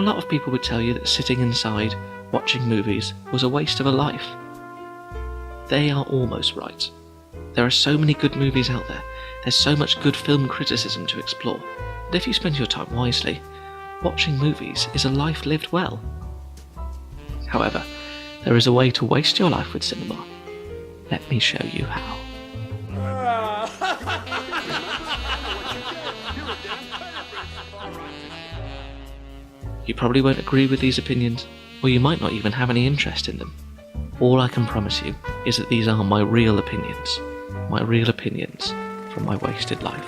lot of people would tell you that sitting inside, watching movies, was a waste of a life. They are almost right. There are so many good movies out there, there's so much good film criticism to explore, and if you spend your time wisely, watching movies is a life lived well. However, there is a way to waste your life with cinema. Let me show you how. You probably won't agree with these opinions, or you might not even have any interest in them. All I can promise you is that these are my real opinions from my wasted life.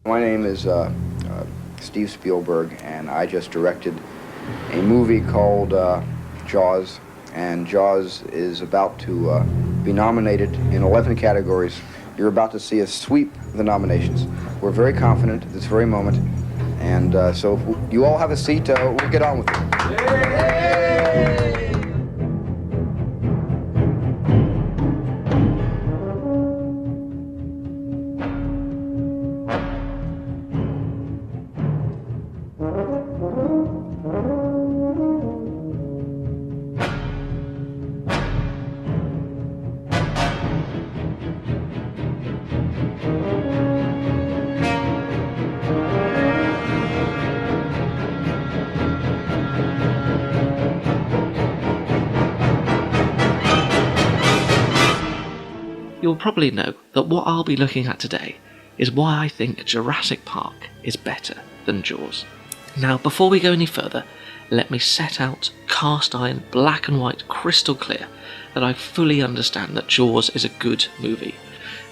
My name is Steve Spielberg, and I just directed a movie called Jaws, and Jaws is about to be nominated in 11 categories. You're about to see us sweep the nominations. We're very confident at this very moment, and so if you all have a seat, we'll get on with it. Yay! You'll probably know that what I'll be looking at today is why I think Jurassic Park is better than Jaws. Now, before we go any further, let me set out, cast iron, black and white, crystal clear, that I fully understand that Jaws is a good movie,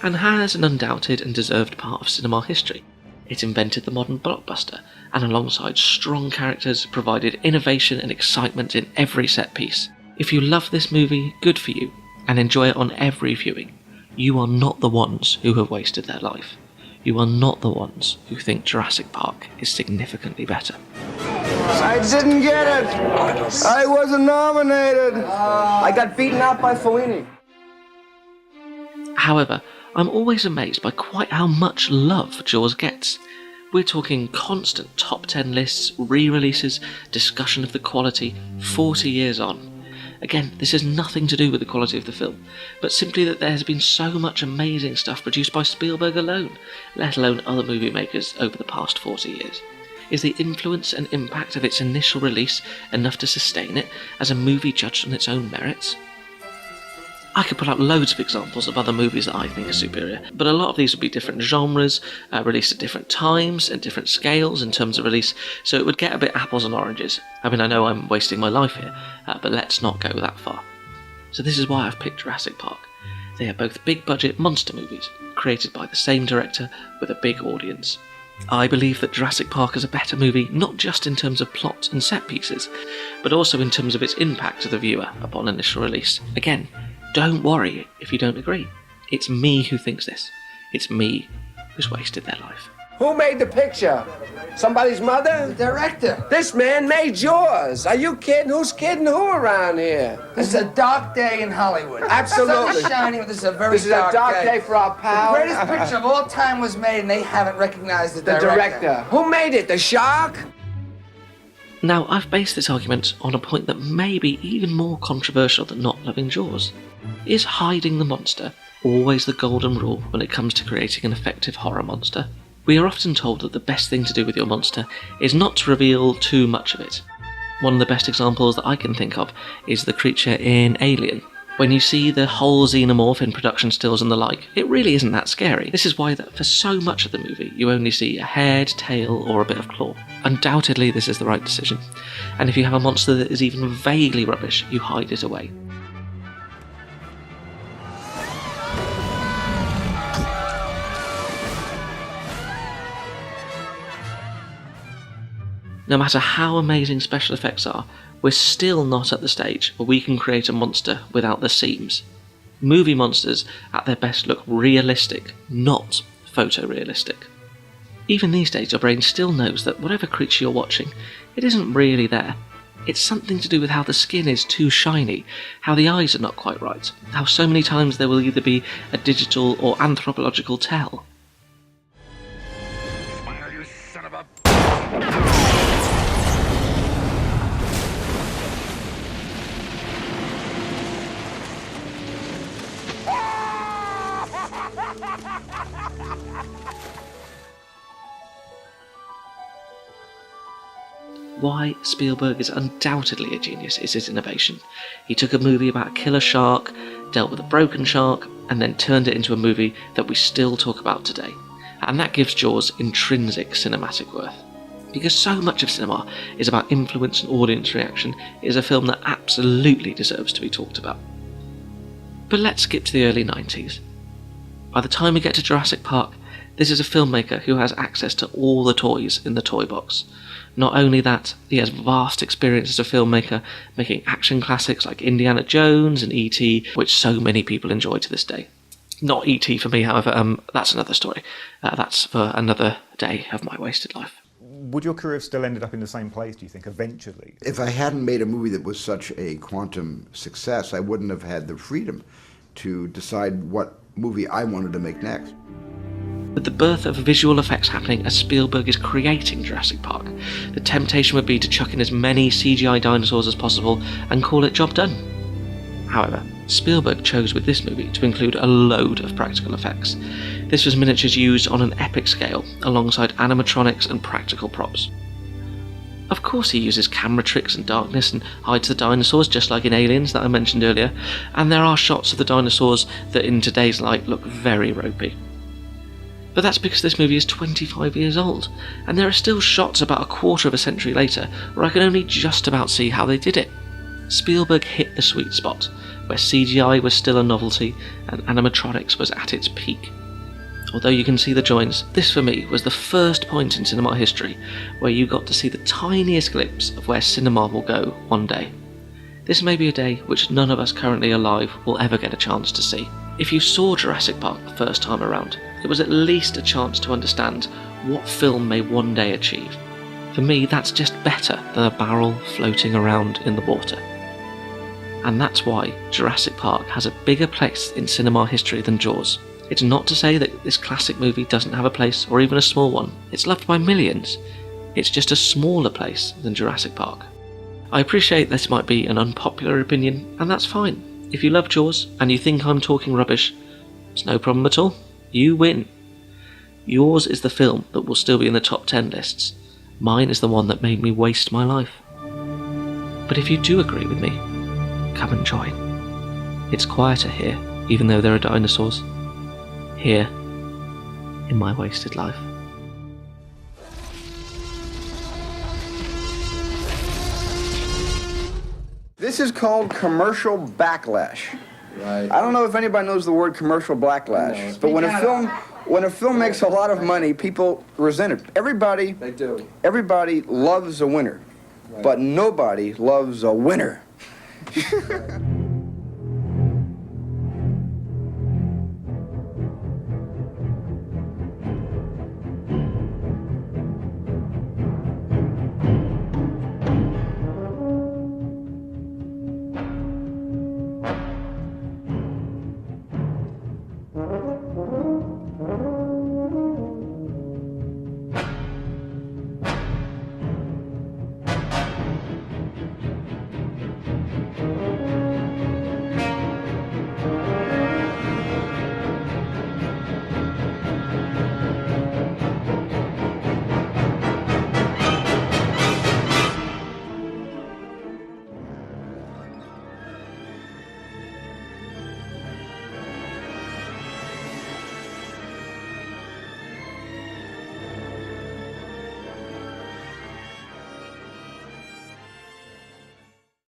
and has an undoubted and deserved part of cinema history. It invented the modern blockbuster, and alongside strong characters, provided innovation and excitement in every set piece. If you love this movie, good for you, and enjoy it on every viewing. You are not the ones who have wasted their life. You are not the ones who think Jurassic Park is significantly better. I didn't get it. I wasn't nominated. I got beaten out by Fellini. However, I'm always amazed by quite how much love Jaws gets. We're talking constant top 10 lists, re-releases, discussion of the quality, 40 years on. Again, this has nothing to do with the quality of the film, but simply that there has been so much amazing stuff produced by Spielberg alone, let alone other movie makers over the past 40 years. Is the influence and impact of its initial release enough to sustain it as a movie judged on its own merits? I could put out loads of examples of other movies that I think are superior, but a lot of these would be different genres, released at different times and different scales in terms of release, so it would get a bit apples and oranges. I mean, I know I'm wasting my life here, but let's not go that far. So this is why I've picked Jurassic Park. They are both big-budget monster movies, created by the same director with a big audience. I believe that Jurassic Park is a better movie, not just in terms of plot and set pieces, but also in terms of its impact to the viewer upon initial release. Again, don't worry if you don't agree. It's me who thinks this. It's me who's wasted their life. Who made the picture? Somebody's mother? The director. This man made yours. Are you kidding? Who's kidding who around here? This is a dark day in Hollywood. Absolutely. Sun is shining, but this is a very This is a dark day for our pal. The greatest picture of all time was made, and they haven't recognized the director. Who made it? The shark? Now, I've based this argument on a point that may be even more controversial than not loving Jaws. Is hiding the monster always the golden rule when it comes to creating an effective horror monster? We are often told that the best thing to do with your monster is not to reveal too much of it. One of the best examples that I can think of is the creature in Alien. When you see the whole xenomorph in production stills and the like, it really isn't that scary. This is why that for so much of the movie you only see a head, tail, or a bit of claw. Undoubtedly this is the right decision, and if you have a monster that is even vaguely rubbish, you hide it away. No matter how amazing special effects are, we're still not at the stage where we can create a monster without the seams. Movie monsters at their best look realistic, not photorealistic. Even these days your brain still knows that whatever creature you're watching, it isn't really there. It's something to do with how the skin is too shiny, how the eyes are not quite right, how so many times there will either be a digital or anthropological tell. Smile, you son of a... Why Spielberg is undoubtedly a genius is his innovation. He took a movie about a killer shark, dealt with a broken shark, and then turned it into a movie that we still talk about today. And that gives Jaws intrinsic cinematic worth. Because so much of cinema is about influence and audience reaction, it is a film that absolutely deserves to be talked about. But let's skip to the early 90s. By the time we get to Jurassic Park, this is a filmmaker who has access to all the toys in the toy box. Not only that, he has vast experience as a filmmaker, making action classics like Indiana Jones and E.T., which so many people enjoy to this day. Not E.T. for me, however, that's another story. That's for another day of my wasted life. Would your career have still ended up in the same place, do you think, eventually? If I hadn't made a movie that was such a quantum success, I wouldn't have had the freedom to decide what movie I wanted to make next. With the birth of visual effects happening as Spielberg is creating Jurassic Park, the temptation would be to chuck in as many CGI dinosaurs as possible and call it job done. However, Spielberg chose with this movie to include a load of practical effects. This was miniatures used on an epic scale, alongside animatronics and practical props. Of course he uses camera tricks and darkness and hides the dinosaurs just like in Aliens that I mentioned earlier, and there are shots of the dinosaurs that in today's light look very ropey. But that's because this movie is 25 years old, and there are still shots about a quarter of a century later where I can only just about see how they did it. Spielberg hit the sweet spot, where CGI was still a novelty and animatronics was at its peak. Although you can see the joints, this for me was the first point in cinema history where you got to see the tiniest glimpse of where cinema will go one day. This may be a day which none of us currently alive will ever get a chance to see. If you saw Jurassic Park the first time around, it was at least a chance to understand what film may one day achieve. For me, that's just better than a barrel floating around in the water. And that's why Jurassic Park has a bigger place in cinema history than Jaws. It's not to say that this classic movie doesn't have a place, or even a small one. It's loved by millions. It's just a smaller place than Jurassic Park. I appreciate this might be an unpopular opinion, and that's fine. If you love Jaws, and you think I'm talking rubbish, it's no problem at all. You win. Yours is the film that will still be in the top 10 lists. Mine is the one that made me waste my life. But if you do agree with me, come and join. It's quieter here, even though there are dinosaurs. Here, in my wasted life. This is called commercial backlash. Right. I don't know if anybody knows the word commercial backlash, No. but when a film makes a lot of money, people resent it. Everybody They do. Everybody loves a winner, Right. but nobody loves a winner. Right.